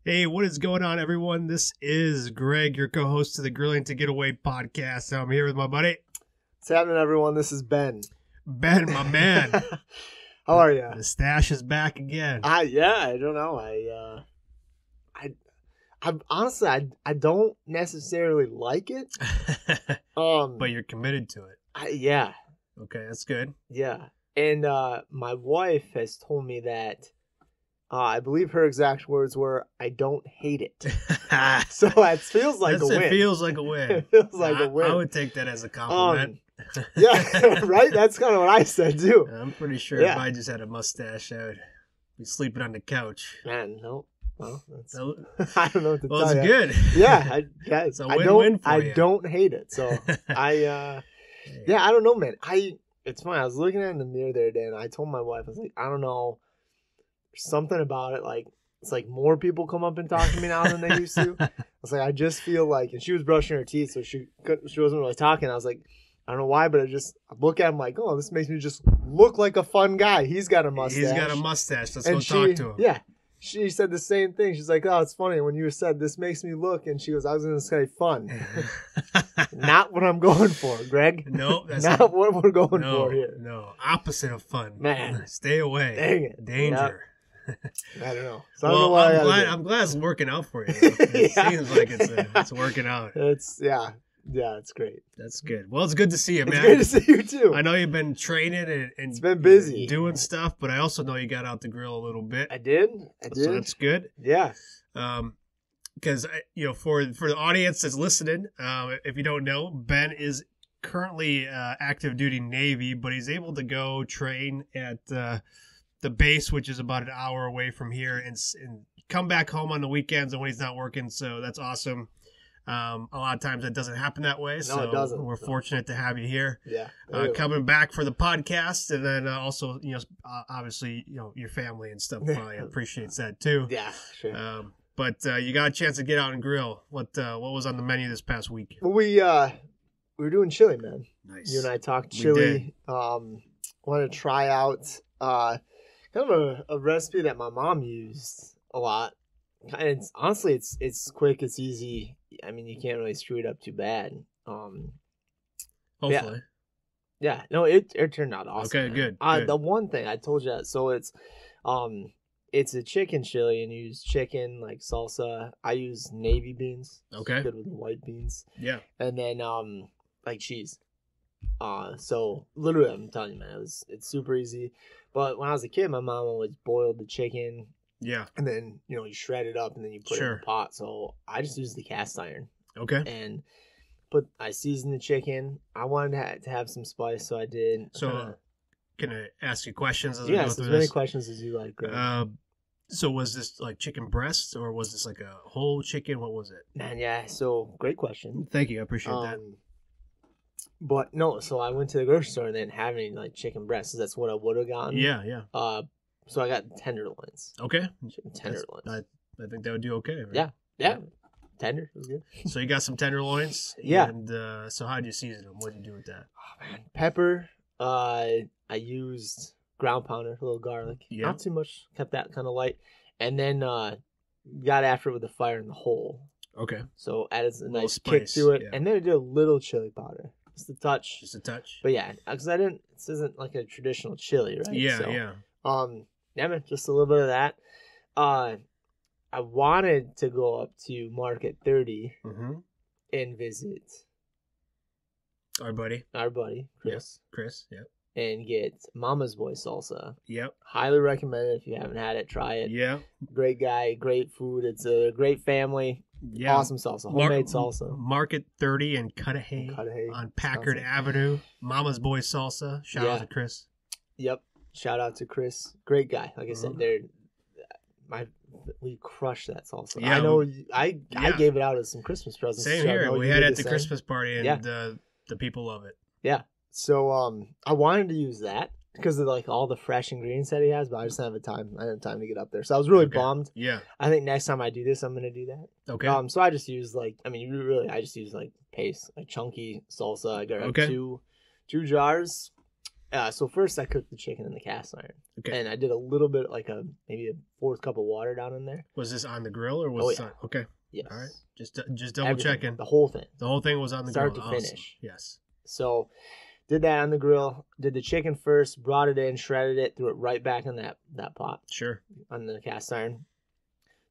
Hey, what is going on, everyone? This is Greg, your co-host of the Grilling to Getaway podcast. I'm here with my buddy. What's happening, everyone? This is Ben. Ben, my man. How are you? Mustache is back again. Yeah, I don't know. I honestly, I don't necessarily like it. But you're committed to it. Yeah. Okay, that's good. Yeah. And my wife has told me that I believe her exact words were, "I don't hate it." So it feels like a win. It feels like a win. It feels like a win. I would take that as a compliment. Yeah, right? That's kind of what I said, too. I'm pretty sure if I just had a mustache, I would be sleeping on the couch. Man, no. Well, I don't know what to tell you. Well, it's good. Yeah, it's a win-win for you. I don't hate it. So I don't know, man. It's funny. I was looking at it in the mirror the other day, and I told my wife, I was like, I don't know, there's something about it. Like, it's like more people come up and talk to me now than they used to. I was like, I just feel like, and she was brushing her teeth, so she wasn't really talking. I was like, I don't know why, but I look at him like, oh, this makes me just look like a fun guy. He's got a mustache. He's got a mustache. Let's go talk to him. Yeah. She said the same thing. She's like, oh, it's funny when you said this makes me look, and she goes, I was going to say fun. Not what I'm going for, Greg. No, that's not what we're going for here. No, opposite of fun. Man. Stay away. Dang it. Danger. Yep. I don't know. So I don't know why I'm glad it's working out for you. It seems like it's working out. Yeah, it's great. That's good. Well, it's good to see you, man. It's great to see you, too. I know you've been training and it's been busy doing stuff, but I also know you got out the grill a little bit. I did. So that's good. Yeah. Because, for the audience that's listening, if you don't know, Ben is currently active duty Navy, but he's able to go train at the base, which is about an hour away from here, and come back home on the weekends and when he's not working. So that's awesome. A lot of times that doesn't happen that way. So it doesn't. We're fortunate to have you here. Yeah. Coming back for the podcast, and then also, obviously, your family and stuff probably appreciates that too. Yeah, sure. But you got a chance to get out and grill. What was on the menu this past week? Well, we were doing chili, man. Nice. You and I talked chili. Wanted to try out kind of a recipe that my mom used a lot. And honestly, it's quick, it's easy. I mean, you can't really screw it up too bad. Hopefully. Yeah. No, it turned out awesome. Okay, good. The one thing I told you, so it's a chicken chili, and you use chicken like salsa. I use navy beans. Okay. Good with the white beans. Yeah. And then like cheese. So literally, I'm telling you, man, it's super easy. But when I was a kid, my mom always boiled the chicken. Yeah. And then, you shred it up and then you put it in the pot. So I just used the cast iron. Okay. And I seasoned the chicken. I wanted to have some spice, so I did. So can I ask you questions as we go go through as many questions as you like, Greg. So was this like chicken breasts, or was this like a whole chicken? What was it? Man, yeah. So great question. Thank you. I appreciate that. But no, so I went to the grocery store and they didn't have any like chicken breasts. So that's what I would have gotten. Yeah. So I got tenderloins. Okay. Chicken tenderloins. I think that would do okay, right? Yeah. Tender was good. So you got some tenderloins. Yeah. And so how did you season them? What did you do with that? Oh, man. Pepper. I used ground pounder, a little garlic. Yeah. Not too much. Kept that kind of light. And then got after it with the fire in the hole. Okay. So added a nice spice, kick to it. Yeah. And then I did a little chili powder. Just a touch. But yeah, because this isn't like a traditional chili, right? Yeah, so, yeah. Yeah, man, just a little bit of that. I wanted to go up to Market 30 and visit our buddy Chris. Yeah. Chris, yeah. And get Mama's Boy salsa. Yep. Highly recommend it. If you haven't had it, try it. Yeah. Great guy, great food. It's a great family. Yeah. Awesome salsa. Homemade salsa. Market 30 in Cudahy on Packard Avenue. Mama's Boy salsa. Shout out to Chris. Yep. Shout out to Chris. Great guy. Like I said, we crushed that salsa. Yeah, I know I gave it out as some Christmas presents. Same here. We had it at the Christmas party, and the people love it. Yeah. So I wanted to use that because of like all the fresh ingredients that he has, but I just didn't have time. I didn't have time to get up there, so I was really bummed. Yeah. I think next time I do this, I'm gonna do that. Okay. So I just use I just use like paste, like chunky salsa. I got two jars. So first I cooked the chicken in the cast iron. Okay. And I did a little bit, like maybe a fourth cup of water down in there. Was this on the grill or was it okay? Yes. All right. Just double checking. The whole thing. The whole thing was on the Start grill. to finish. Yes. So did that on the grill. Did the chicken first, brought it in, shredded it, threw it right back in that pot. Sure. On the cast iron.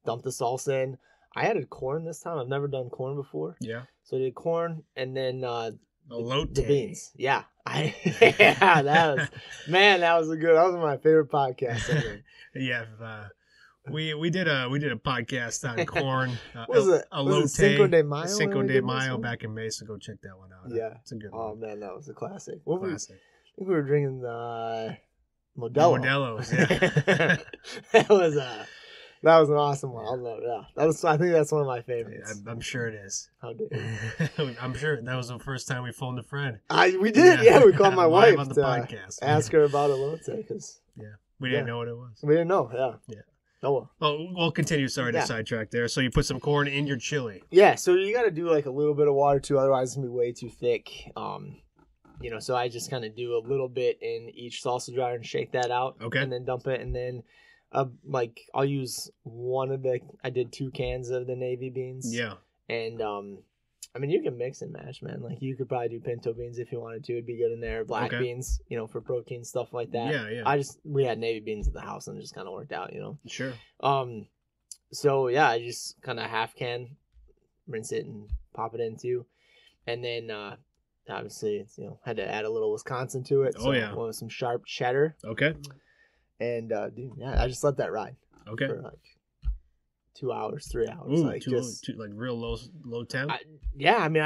Dumped the salsa in. I added corn this time. I've never done corn before. Yeah. So I did corn and then the beans. Yeah. That was my favorite podcast ever. Yeah. We did a podcast on corn. Was it Cinco de Mayo? Cinco de Mayo back in May, so go check that one out. Yeah. It's a good one. Oh man, that was a classic. Classic. I think we were drinking Modelo. Modelo's, yeah. That was an awesome one. I think that's one of my favorites. I'm sure it is. How dare you? I'm sure that was the first time we phoned a friend. We did, yeah. We called my wife on the to podcast. Ask her about elote because we didn't know what it was. We didn't know. Yeah. Oh well. We'll continue. Sorry to sidetrack there. So you put some corn in your chili. Yeah. So you got to do like a little bit of water too, otherwise it's gonna be way too thick. So I just kind of do a little bit in each salsa jar and shake that out. Okay. And then dump it, and then I'll use I did 2 cans of the navy beans. Yeah. And you can mix and match, man. Like you could probably do pinto beans if you wanted to. It'd be good in there. Black beans, for protein, stuff like that. Yeah. We had navy beans at the house and it just kind of worked out, Sure. So yeah, I just kind of half can, rinse it and pop it into, and then obviously it's, had to add a little Wisconsin to it. So I went with some sharp cheddar. Okay. And I just let that ride. Okay. For like 2 hours, 3 hours. Ooh, like like real low temp. I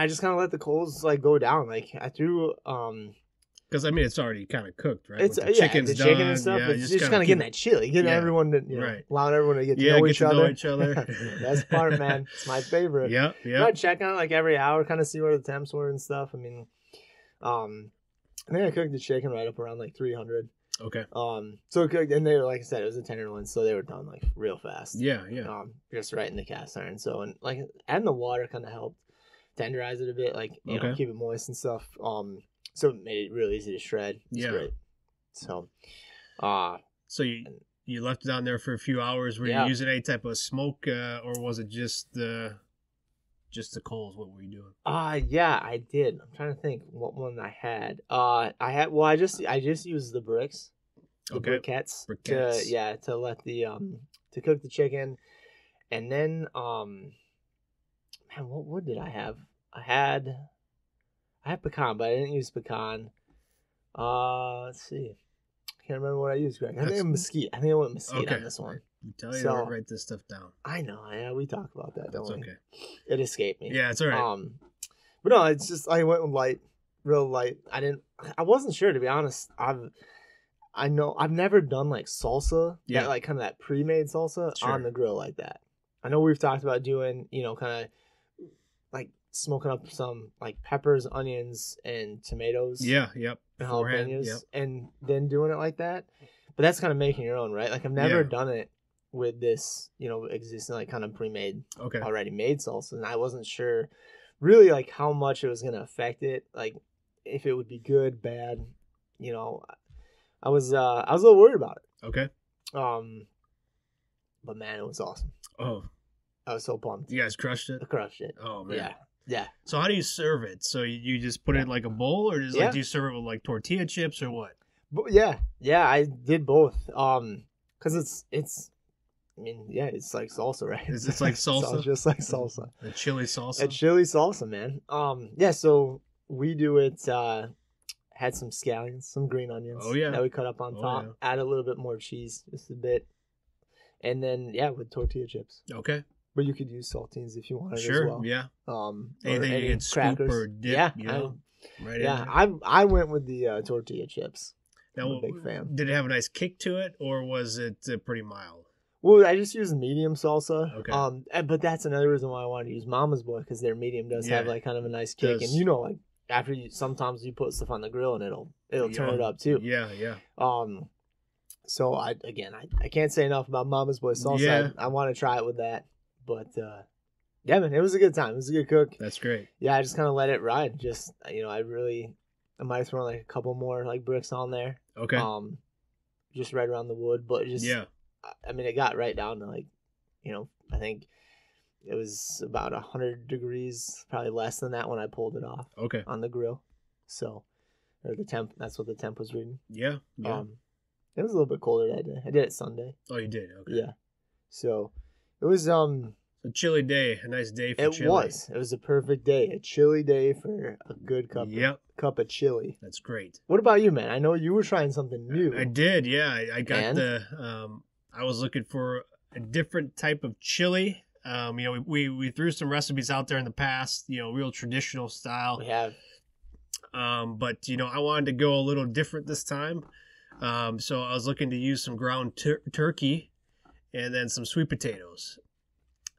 just kind of let the coals like go down. Like I threw because it's already kind of cooked, right? It's the chicken and stuff. Yeah, it's just kind of getting that chili, everyone to allowing everyone to get to know each other. That's part, man. It's my favorite. Yeah. I check on it like every hour, kind of see where the temps were and stuff. I think I cooked the chicken right up around like 300. Okay. So it cooked, and they were, like I said, it was a tenderloin, so they were done like real fast. Yeah. Just right in the cast iron. So and like adding the water kind of helped tenderize it a bit, like keep it moist and stuff. So it made it real easy to shred. It's great. So, so you left it on there for a few hours. Were you using any type of smoke, or was it just the coals? What were you doing? Yeah, I did. I'm trying to think what one I had. I just used the bricks, briquettes. To let the to cook the chicken, and then what did I have? I had pecan, but I didn't use pecan. Let's see. I can't remember what I used, Greg. I think mesquite. I think I went mesquite on this one. I'm telling you to write this stuff down. I know. Yeah, we talk about that, don't we? Okay. It escaped me. Yeah, it's all right. But no, it's just I went with light, real light. I wasn't sure, to be honest. I've never done like salsa, like kind of that pre-made salsa on the grill like that. I know we've talked about doing, kind of like smoking up some like peppers, onions, and tomatoes. Yeah, yep. And jalapenos, and then doing it like that. But that's kind of making your own, right? Like I've never done it with this, existing like kind of pre-made, already made salsa, and I wasn't sure really like how much it was going to affect it, like if it would be good, bad. I was a little worried about it. Okay. But man, it was awesome. Oh, I was so pumped. You guys crushed it. I crushed it. Oh man. Yeah. So how do you serve it? So you just put it in like a bowl, or just do you serve it with like tortilla chips or what? But yeah, I did both. Because it's like salsa, right? It's like salsa. It's just like salsa. A chili salsa. A chili salsa, man. So we do it. Had some scallions, some green onions. Oh yeah. That we cut up on top. Yeah. Add a little bit more cheese, just a bit, and then with tortilla chips. Okay. But you could use saltines if you wanted as well. Yeah. Anything you can scoop or dip. I went with the tortilla chips. Now, I'm a big fan. Did it have a nice kick to it, or was it pretty mild? Well, I just used medium salsa. Okay. But that's another reason why I wanted to use Mama's Boy, because their medium does have like kind of a nice kick, and like after sometimes you put stuff on the grill and it'll turn it up too. Yeah. So I can't say enough about Mama's Boy salsa. Yeah. I want to try it with that, but man, it was a good time. It was a good cook. That's great. Yeah, I just kind of let it ride. Just I I might have thrown like a couple more like bricks on there. Okay. Just right around the wood, but just Yeah. I mean, it got right down to like, I think it was about 100 degrees, probably less than that when I pulled it off. Okay. On the grill, so or the temp. That's what the temp was reading. Yeah. Yeah. It was a little bit colder that day. I did it Sunday. Oh, you did. Okay. Yeah. So it was a chilly day, a nice day for chili. It was a perfect day, a chilly day for a good cup of chili. That's great. What about you, man? I know you were trying something new. I did, yeah. I got I was looking for a different type of chili. We threw some recipes out there in the past, real traditional style. We have. But I wanted to go a little different this time. So I was looking to use some ground turkey and then some sweet potatoes.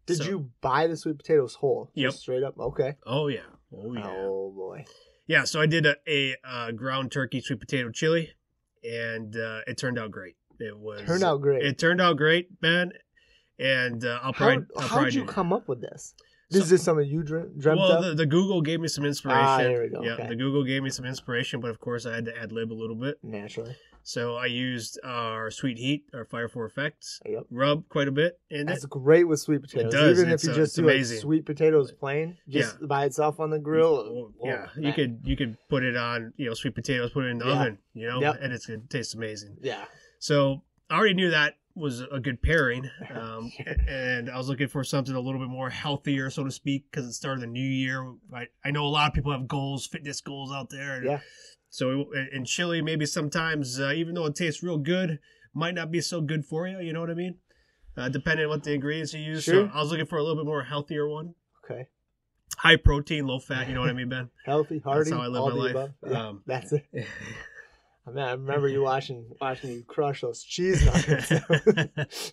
Did you buy the sweet potatoes whole? Yep. Just straight up? Okay. Oh, yeah. Oh, yeah. Oh, boy. Yeah, so I did a ground turkey sweet potato chili, and it turned out great. It turned out great, Ben. And how'd you come up with this? Is this something you dreamt up? Well, the Google gave me some inspiration. There we go. Yeah, okay. The Google gave me some inspiration, but of course I had to ad-lib a little bit. Naturally. So I used our Sweet Heat, our Fire for Effects, yep. rub quite a bit. And that's great with sweet potatoes. It does. Even if you just do like sweet potatoes plain, just by itself on the grill. Yeah, you could put it on, sweet potatoes, put it in the oven, and it's going to taste amazing. Yeah. So I already knew that was a good pairing, and I was looking for something a little bit more healthier, so to speak, because it started the new year. I know a lot of people have goals, fitness goals out there. And, so in chili, maybe sometimes, even though it tastes real good, might not be so good for you. You know what I mean? Depending on what the ingredients you use. Sure. So I was looking for a little bit more healthier one. Okay. High protein, low fat. You know what I mean, Ben? Healthy, hearty. That's how I live my life. Yeah, that's it. I mean, I remember you watching you crush those cheese nuggets.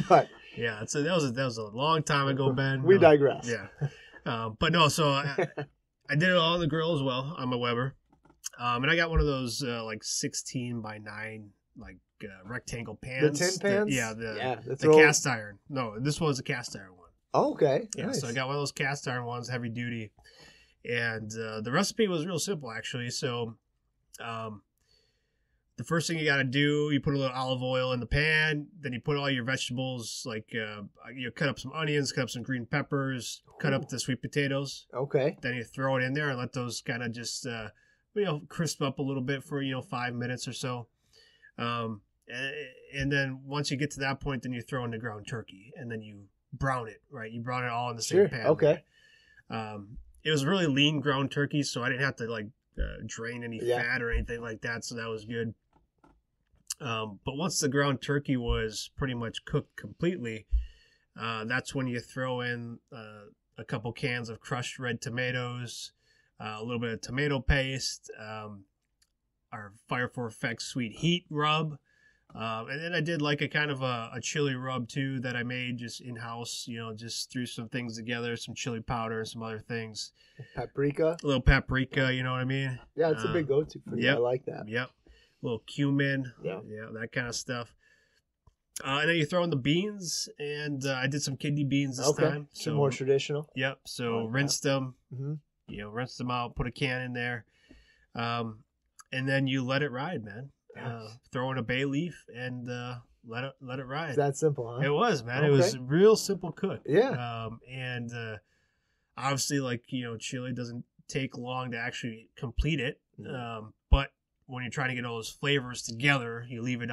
But yeah, so that was a long time ago, Ben. We digress. Yeah. But no, so I did it all on the grill as well on my Weber. And I got one of those 16 by 9 rectangle pans. The tin pans? The cast iron. No, this was a cast iron one. Oh, okay. Yeah, nice. So I got one of those cast iron ones, heavy duty. And the recipe was real simple, actually. So the first thing you got to do, you put a little olive oil in the pan. Then you put all your vegetables, cut up some onions, cut up some green peppers, cut up the sweet potatoes. Okay. Then you throw it in there and let those kind of just... crisp up a little bit for 5 minutes or so, and then once you get to that point, then you throw in the ground turkey and then you brown it. Right, you brown it all in the same pan. Okay. It was really lean ground turkey, so I didn't have to drain any fat or anything like that, so that was good. But once the ground turkey was pretty much cooked completely, that's when you throw in a couple cans of crushed red tomatoes. A little bit of tomato paste, our Fire for Effects Sweet Heat rub, and then I did a kind of a chili rub too that I made just in-house, just threw some things together, some chili powder and some other things. Paprika? A little paprika, you know what I mean? Yeah, it's a big go-to for you. I like that. Yep. A little cumin, that kind of stuff. And then you throw in the beans, and I did some kidney beans this time. Some more traditional. Yep, so rinsed them. Mm-hmm. Rinse them out, put a can in there, and then you let it ride, man. Throw in a bay leaf and let it ride. It's that simple, huh? It was, man. Okay. It was a real simple cook. Yeah. And obviously, chili doesn't take long to actually complete it. But when you're trying to get all those flavors together, you leave it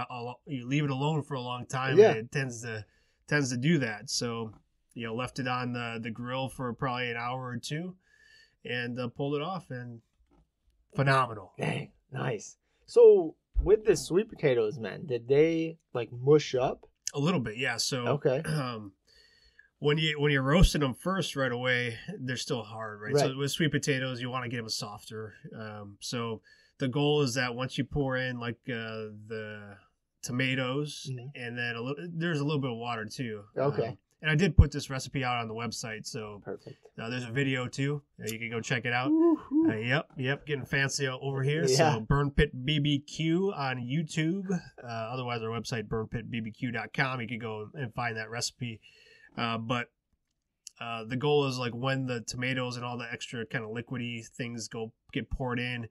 alone for a long time. Yeah. And it tends to do that. So left it on the grill for probably an hour or two. And pulled it off, and phenomenal. Dang, nice. So with the sweet potatoes, man, did they mush up? A little bit, yeah. So okay. When you're roasting them first right away, they're still hard, right? So with sweet potatoes, you want to get them softer. So the goal is that once you pour in the tomatoes, and then there's a little bit of water too. Okay. And I did put this recipe out on the website, so perfect. There's a video too. You can go check it out. Yep, getting fancy over here. Yeah. So Burn Pit BBQ on YouTube. Otherwise, our website, burnpitbbq.com. You can go and find that recipe. But the goal is when the tomatoes and all the extra kind of liquidy things get poured in,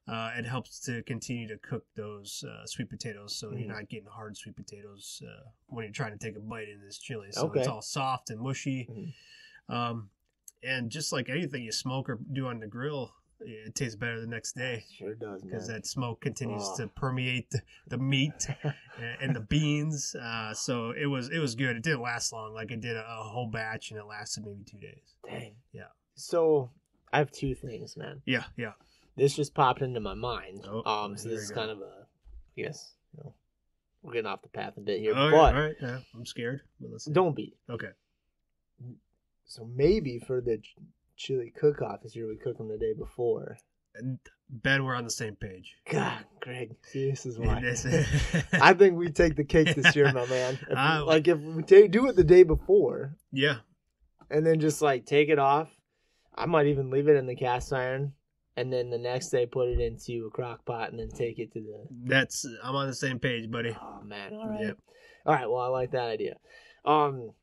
it helps to continue to cook those sweet potatoes, so you're not getting hard sweet potatoes when you're trying to take a bite in this chili. So it's all soft and mushy. And just like anything you smoke or do on the grill, it tastes better the next day. It sure does, man. Because that smoke continues to permeate the meat and the beans. So it was good. It didn't last long. Like I did a whole batch, and it lasted maybe 2 days. Dang. Yeah. So I have 2 things, man. Yeah. This just popped into my mind. So this is kind of I guess, we're getting off the path a bit here. All right. Yeah, I'm scared. But don't be. Okay. So maybe for the chili cook-off this year, we cook them the day before. Ben, we're on the same page. God, Greg, see, this is why. I think we take the cake this year, my man. If we do it the day before. Yeah. And then just take it off. I might even leave it in the cast iron. And then the next day, put it into a crock pot and then take it to the... I'm on the same page, buddy. Oh, man. All right. Yep. All right. Well, I like that idea. Man,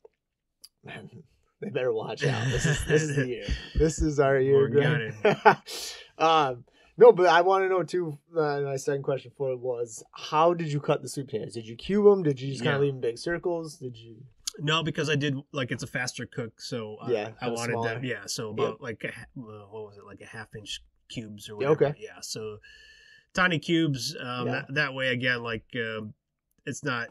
they better watch out. This is the year. This is our year, Greg. No, but I want to know, too, my second question for it was, how did you cut the sweet potatoes? Did you cube them? Did you just kind of leave them big circles? Did you... No, because I did it's a faster cook, so I wanted smaller. That. Yeah, so about what was it, like a half-inch cubes or whatever. Okay. Yeah, so tiny cubes. That way, again, it's not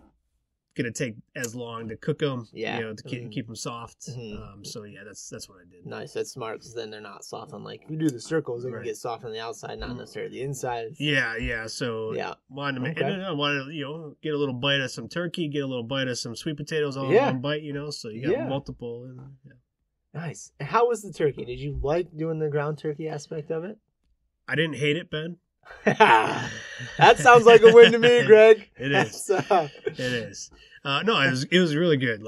gonna take as long to cook them. Yeah, to keep them soft. So that's what I did. Nice, that's smart, because then they're not soft on if you do the circles, they can get soft on the outside, not necessarily the inside. Yeah. So wanted to get a little bite of some turkey, get a little bite of some sweet potatoes all in one bite. So you got multiple. Nice. And how was the turkey? Did you like doing the ground turkey aspect of it? I didn't hate it, Ben. That sounds like a win to me, Greg. It is. It is. No, it was really good.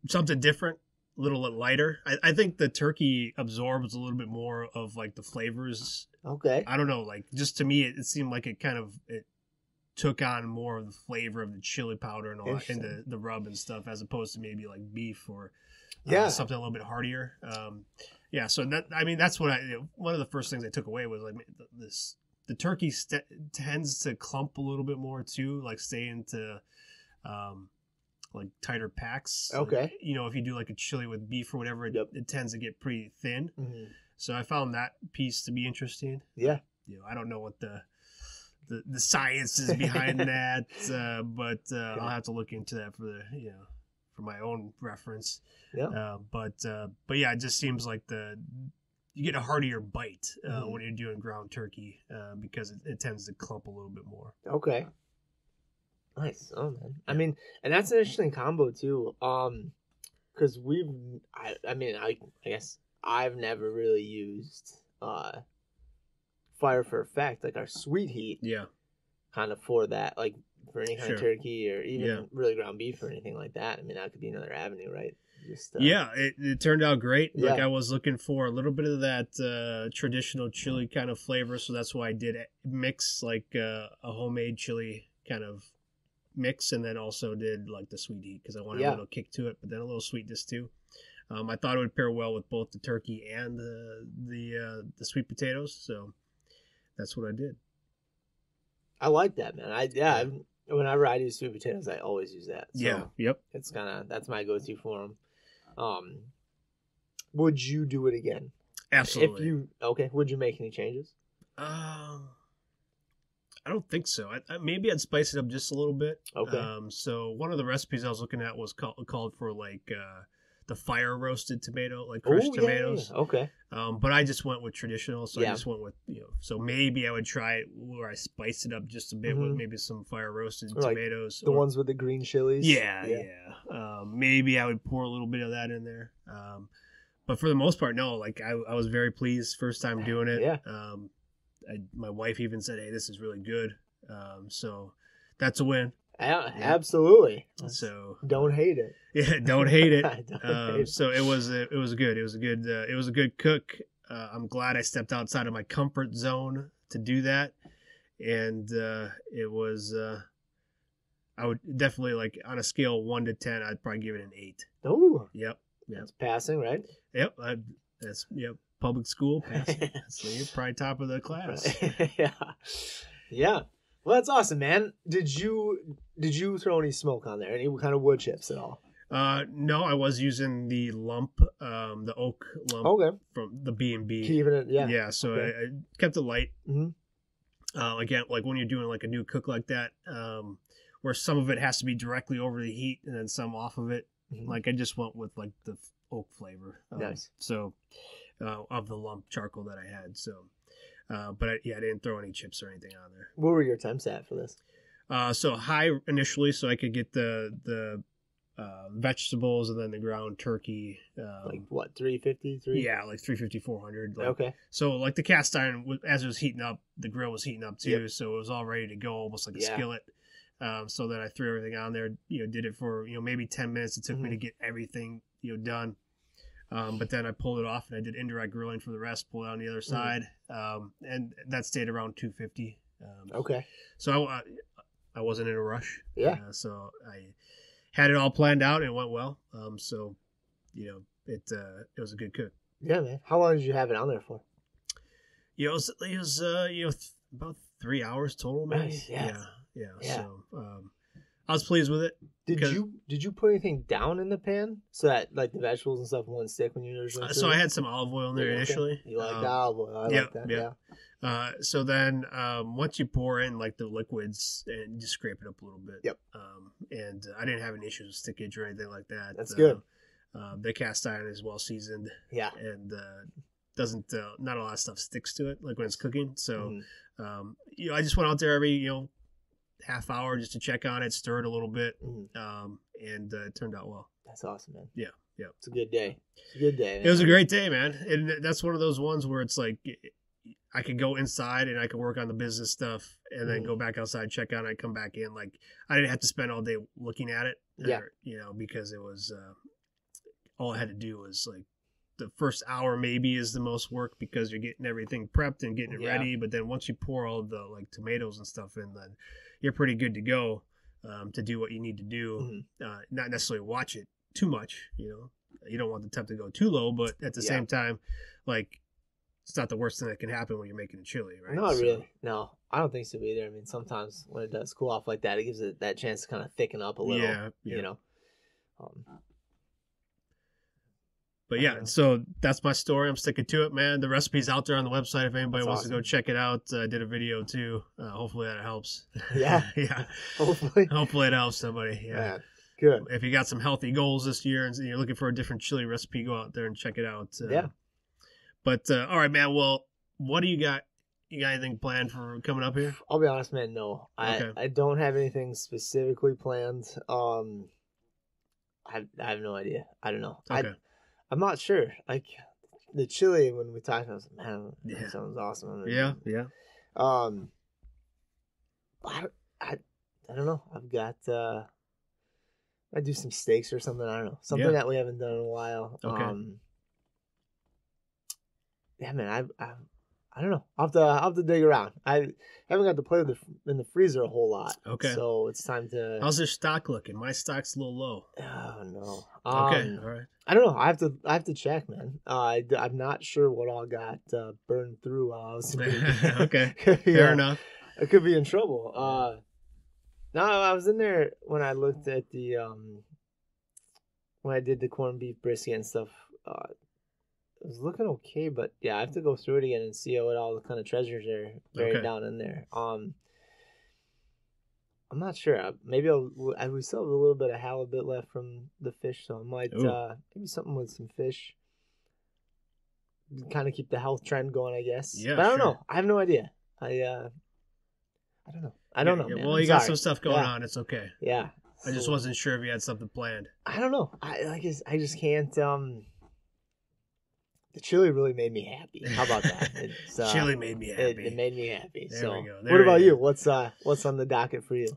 Something different, a little lighter. I think the turkey absorbs a little bit more of the flavors. Okay. I don't know. Just to me, it seemed like it took on more of the flavor of the chili powder and all that, and the rub and stuff, as opposed to maybe beef or something a little bit heartier. So that's what one of the first things I took away was the turkey tends to clump a little bit more too, stay into tighter packs. Okay. If you do a chili with beef or whatever, it tends to get pretty thin. Mm-hmm. So I found that piece to be interesting. Yeah. I don't know what the science is behind that, but I'll have to look into that for my own reference. Yeah. But it just seems like you get a heartier bite when you're doing ground turkey because it tends to clump a little bit more. Okay. Nice. Oh man. I mean, and that's an interesting combo too. Because I guess I've never really used fire for effect, our sweet heat. Yeah. Kind of for that, for any kind of turkey or even really ground beef or anything like that. I mean, that could be another avenue, right? Just, it turned out great. I was looking for a little bit of that traditional chili kind of flavor, so that's why I did mix a homemade chili kind of mix, and then also did the sweet heat because I wanted a little kick to it, but then a little sweetness too. I thought it would pair well with both the turkey and the sweet potatoes, so that's what I did. I like that, man. Whenever I do sweet potatoes, I always use that. So it's that's my go-to for them. Would you do it again? Absolutely. Would you make any changes? I don't think so. Maybe I'd spice it up just a little bit. Okay. So one of the recipes I was looking at was called for the fire roasted tomato, crushed tomatoes. Yeah. Okay. But I just went with traditional, so I just went with So maybe I would try it where I spice it up just a bit with maybe some fire roasted tomatoes, the ones with the green chilies. Yeah. Maybe I would pour a little bit of that in there. But for the most part, no. I was very pleased first time doing it. Yeah. My wife even said, "Hey, this is really good." So that's a win. Yeah, absolutely. So don't hate it. Yeah, don't hate it. Don't hate it. So it was good. It was a good cook. I'm glad I stepped outside of my comfort zone to do that, and it was. I would definitely on a scale of 1 to 10, I'd probably give it an 8. Oh, Yep. That's passing, right? Yep. public school, so you're probably top of the class. Yeah. Yeah. Well, that's awesome, man. Did you throw any smoke on there? Any kind of wood chips at all? No, I was using the lump, the oak lump from the B&B. Keeping it, yeah. Yeah, so okay. I kept it light. Mm-hmm. Again, like when you're doing like a new cook like that, where some of it has to be directly over the heat and then some off of it. Mm-hmm. Like I just went with like the oak flavor. Nice. So, of the lump charcoal that I had. So, but I didn't throw any chips or anything on there. What were your temps at for this? So high initially, so I could get the vegetables and then the ground turkey. Like what, 350? Yeah, like 350, 400. Like, okay. So like the cast iron, as it was heating up, the grill was heating up too. Yep. So it was all ready to go, almost like a skillet. So then I threw everything on there, did it for, maybe 10 minutes. It took me to get everything, done. But then I pulled it off and I did indirect grilling for the rest, pulled it on the other side. And that stayed around 250. Okay. So I wasn't in a rush. Yeah. So I had it all planned out and it went well. So, it was a good cook. Yeah, man. How long did you have it on there for? It was about 3 hours total, maybe. Nice. Yeah. So I was pleased with it. Did you put anything down in the pan so that like the vegetables and stuff wouldn't stick when you originally? So I had some olive oil in there initially. You like the olive oil? I like that. Yeah. So then once you pour in like the liquids and you just scrape it up a little bit. Yep. And I didn't have any issues with stickage or anything like that. That's good. The cast iron is well seasoned. Yeah. And doesn't not a lot of stuff sticks to it like when it's cooking. So I just went out there every half hour just to check on it, stir it a little bit, and it turned out well. That's awesome, man. Yeah. It's a good day. Man. It was a great day, man. And that's one of those ones where it's like I could go inside and I could work on the business stuff and then go back outside, check on it, come back in. Like I didn't have to spend all day looking at it. Because it was all I had to do was like the first hour maybe is the most work because you're getting everything prepped and getting it ready. But then once you pour all the like tomatoes and stuff in, then you're pretty good to go to do what you need to do. Not necessarily watch it too much. You don't want the temp to go too low, but at the same time, like it's not the worst thing that can happen when you're making a chili, right? Not really. No, I don't think so either. I mean, sometimes when it does cool off like that, it gives it that chance to kind of thicken up a little. But yeah, so that's my story. I'm sticking to it, man. The recipe's out there on the website if anybody wants to go check it out. I did a video too. Hopefully that helps. Yeah. Hopefully it helps somebody. Yeah. Man, good. If you got some healthy goals this year and you're looking for a different chili recipe, go out there and check it out. But all right, man. Well, what do you got? You got anything planned for coming up here? I'll be honest, man. No, I don't have anything specifically planned. I have no idea. I don't know. Okay. I'm not sure. Like the chili, when we talked, I was like, man, that sounds awesome. Yeah. I don't know. I've got I do some steaks or something. I don't know, something that we haven't done in a while. Okay. Yeah, man. I don't know. I'll have to dig around. I haven't got to play with in the freezer a whole lot. Okay. So it's time to. How's their stock looking? My stock's a little low. Oh no. Okay. All right. I don't know. I have to check, man. I'm not sure what all got burned through while I was. Okay. Fair enough. I could be in trouble. No, I was in there when I looked at the when I did the corned beef brisket and stuff. It was looking okay, but yeah, I have to go through it again and see what all the kind of treasures are buried down in there. I'm not sure. Maybe we still have a little bit of halibut left from the fish, so I might maybe something with some fish. Kind of keep the health trend going, I guess. Yeah, but I don't know. I have no idea. I don't know. I don't know. Man. Well, you got some stuff going on. It's okay. Yeah. I just wasn't sure if you had something planned. I don't know. I just can't. The chili really made me happy. How about that? Chili made me happy. It made me happy. There we go. What about you? What's on the docket for you?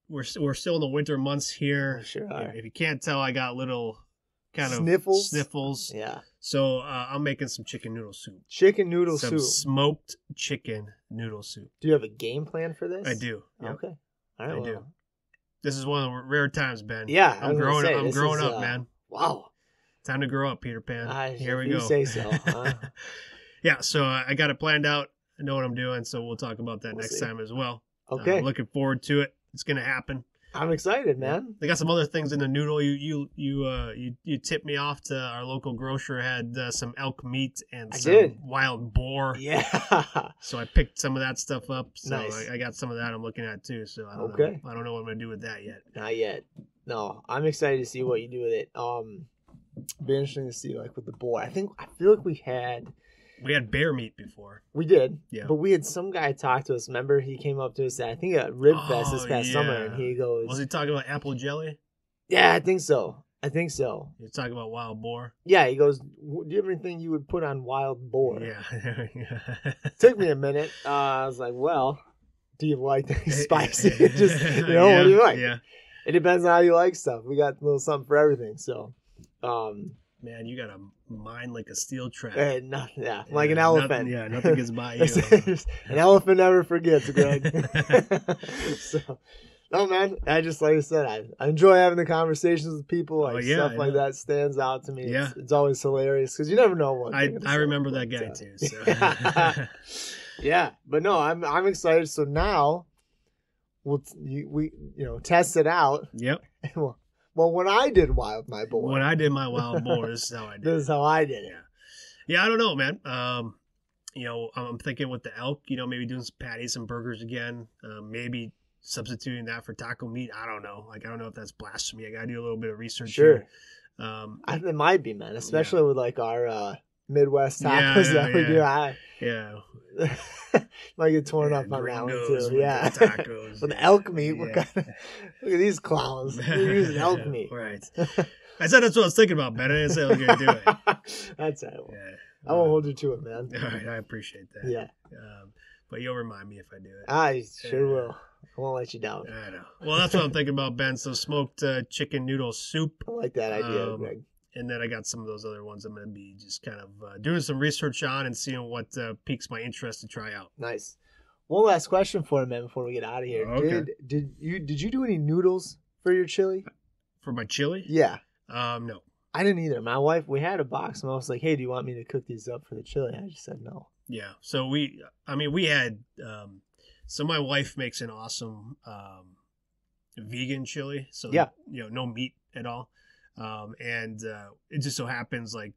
We're still in the winter months here. We sure are. If you can't tell, I got little kind of sniffles. Yeah. So I'm making some chicken noodle soup. Chicken noodle soup. Smoked chicken noodle soup. Do you have a game plan for this? I do. Yep. Okay. All right. I do. This is one of the rare times, Ben. Yeah. I'm growing up, man. Wow. Time to grow up, Peter Pan. Here we go. You say so. Yeah, so I got it planned out. I know what I'm doing, so we'll talk about that next time as well. Okay. Looking forward to it. It's gonna happen. I'm excited, man. They got some other things in the noodle. You tipped me off to our local grocer, had some elk meat and some wild boar. Yeah. So I picked some of that stuff up. So nice. I got some of that I'm looking at too. So I don't know. I don't know what I'm gonna do with that yet. Not yet. No, I'm excited to see what you do with it. Be interesting to see like with the boar. I feel like we had bear meat before. We did. Yeah. But we had some guy talk to us. Remember, he came up to us at, I think, at Rib Fest this past summer, and he goes... Was he talking about apple jelly? Yeah, I think so. You're talking about wild boar? Yeah, he goes, do you have anything you would put on wild boar? Yeah. Took me a minute. I was like, well, do you like anything spicy? Just, what do you like? Yeah. It depends on how you like stuff. We got a little something for everything, so... Man, you got a mind like a steel trap. Like an elephant. Nothing gets by you. An elephant never forgets, Greg. So, no, man. Like I said, I enjoy having the conversations with people. Like stuff like that stands out to me. Yeah. It's always hilarious because you never know what. I remember that guy too. So. Yeah, but no, I'm excited. So now, we test it out. Yep. Well, when I did my boar. When I did my wild boar, this is how I did it. This is how I did it. Yeah, I don't know, man. I'm thinking with the elk, maybe doing some patties, some burgers again. Maybe substituting that for taco meat. I don't know. I don't know if that's blasphemy. I got to do a little bit of research. Sure. Here. It might be, man. Especially with like our Midwest tacos that we do. Might get torn up on that one too. Yeah. Tacos. With elk meat. Look at these clowns. They're using elk meat. Right. I said that's what I was thinking about, Ben. I didn't say I was going to do it. That's it. I won't hold you to it, man. All right. I appreciate that. Yeah. But you'll remind me if I do it. I sure will. I won't let you down. I know. Well, that's what I'm thinking about, Ben. So smoked chicken noodle soup. I like that idea, Greg. And then I got some of those other ones I'm going to be just kind of doing some research on and seeing what piques my interest to try out. Nice. One last question for you, man, before we get out of here. Okay. Did you do any noodles for your chili? For my chili? Yeah. No. I didn't either. My wife, we had a box, and I was like, hey, do you want me to cook these up for the chili? I just said no. Yeah. So we had, so my wife makes an awesome vegan chili. So, no meat at all. And it just so happens like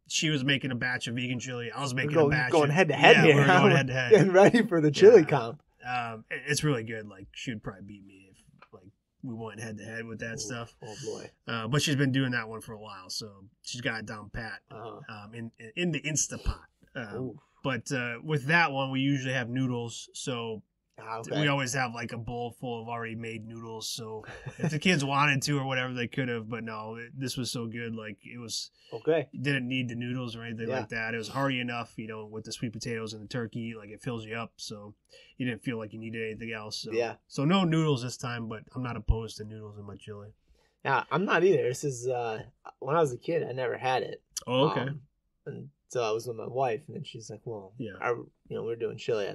she was making a batch of vegan chili. I was making a batch. Going head to head here. We're going head to head. Getting ready for the chili comp. It's really good. Like she would probably beat me if like we went head to head with that stuff. Oh boy. But she's been doing that one for a while, so she's got it down pat. In the Instapot. But with that one, we usually have noodles. So. Okay. We always have like a bowl full of already made noodles. So if the kids wanted to or whatever, they could have. But no, this was so good. Like it was okay. Didn't need the noodles or anything like that. It was hearty enough, with the sweet potatoes and the turkey. Like it fills you up, so you didn't feel like you needed anything else. So, So no noodles this time, but I'm not opposed to noodles in my chili. Yeah, I'm not either. This is when I was a kid, I never had it. Oh, okay. And so I was with my wife, and then she's like, "Well, we're doing chili."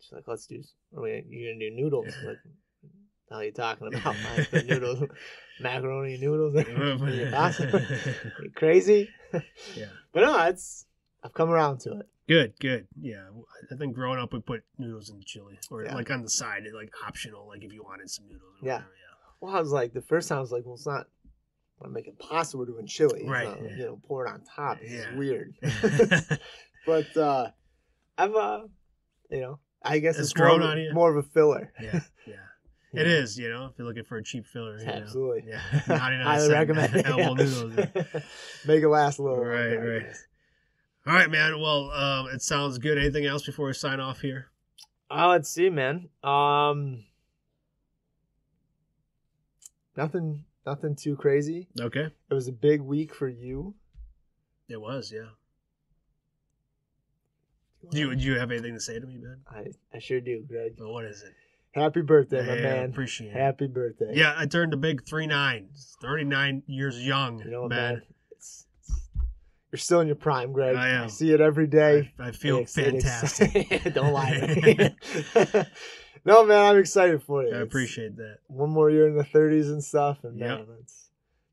She's like, "Let's do. You're gonna do noodles?" Like, how are you talking about? Noodles, macaroni noodles. You crazy? Yeah. But no, I've come around to it. Good. Yeah, I think growing up we put noodles in the chili, or like on the side, like optional, like if you wanted some noodles. Or whatever, Well, I was like, the first time I was like, well, it's not. I'm making pasta. We're doing chili, right? Pour it on top. It's weird. But I guess it's grown on you. More of a filler. Yeah. It is, if you're looking for a cheap filler. Absolutely. Yeah. 99 highly recommend it. Elbow noodles. Make it last a little. Right. All right, man. Well, it sounds good. Anything else before we sign off here? Let's see, man. Nothing too crazy. Okay. It was a big week for you. It was, yeah. Do you have anything to say to me, Ben? I sure do, Greg. Well, what is it? Happy birthday, my man. Appreciate it. Happy birthday. Yeah, I turned a big 39. 39 years young, man. You're still in your prime, Greg. I am. I see it every day. I feel fantastic. Don't lie to me. No, man, I'm excited for you. I appreciate that. One more year in the 30s and stuff, and man,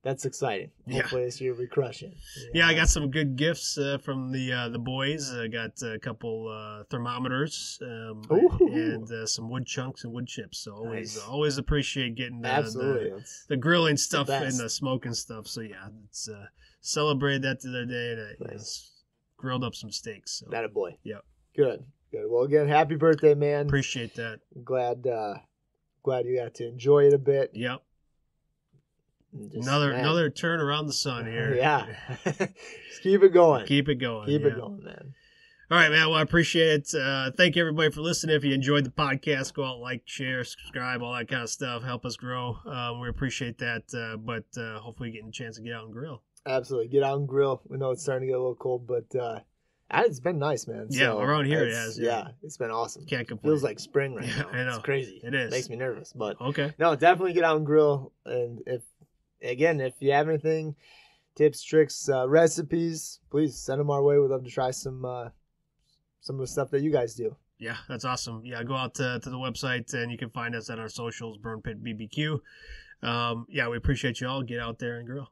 that's exciting. Hopefully this year we crush it. Yeah, I got some good gifts from the boys. I got a couple thermometers and some wood chunks and wood chips. So always appreciate getting the grilling stuff and the smoking stuff. So yeah, it's celebrated that the other day and I grilled up some steaks. So. That a boy. Yep. Good. Well, again, happy birthday, man. Appreciate that. Glad you got to enjoy it a bit. Yep. Another turn around the sun here. Yeah. Just keep it going. Keep it going, man. All right, man. Well, I appreciate it. Thank you, everybody, for listening. If you enjoyed the podcast, go out, like, share, subscribe, all that kind of stuff. Help us grow. We appreciate that. But hopefully getting a chance to get out and grill. Absolutely. Get out and grill. We know it's starting to get a little cold, but it's been nice, man. Yeah, around here it has. Yeah, it's been awesome. Can't complain. Feels like spring right now. I know. It's crazy. It is. Makes me nervous. But okay. No, definitely get out and grill. And if you have anything, tips, tricks, recipes, please send them our way. We'd love to try some of the stuff that you guys do. Yeah, that's awesome. Yeah, go out to the website and you can find us on our socials, Burn Pit BBQ. We appreciate you all. Get out there and grill.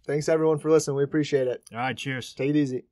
Thanks, everyone, for listening. We appreciate it. All right, cheers. Take it easy.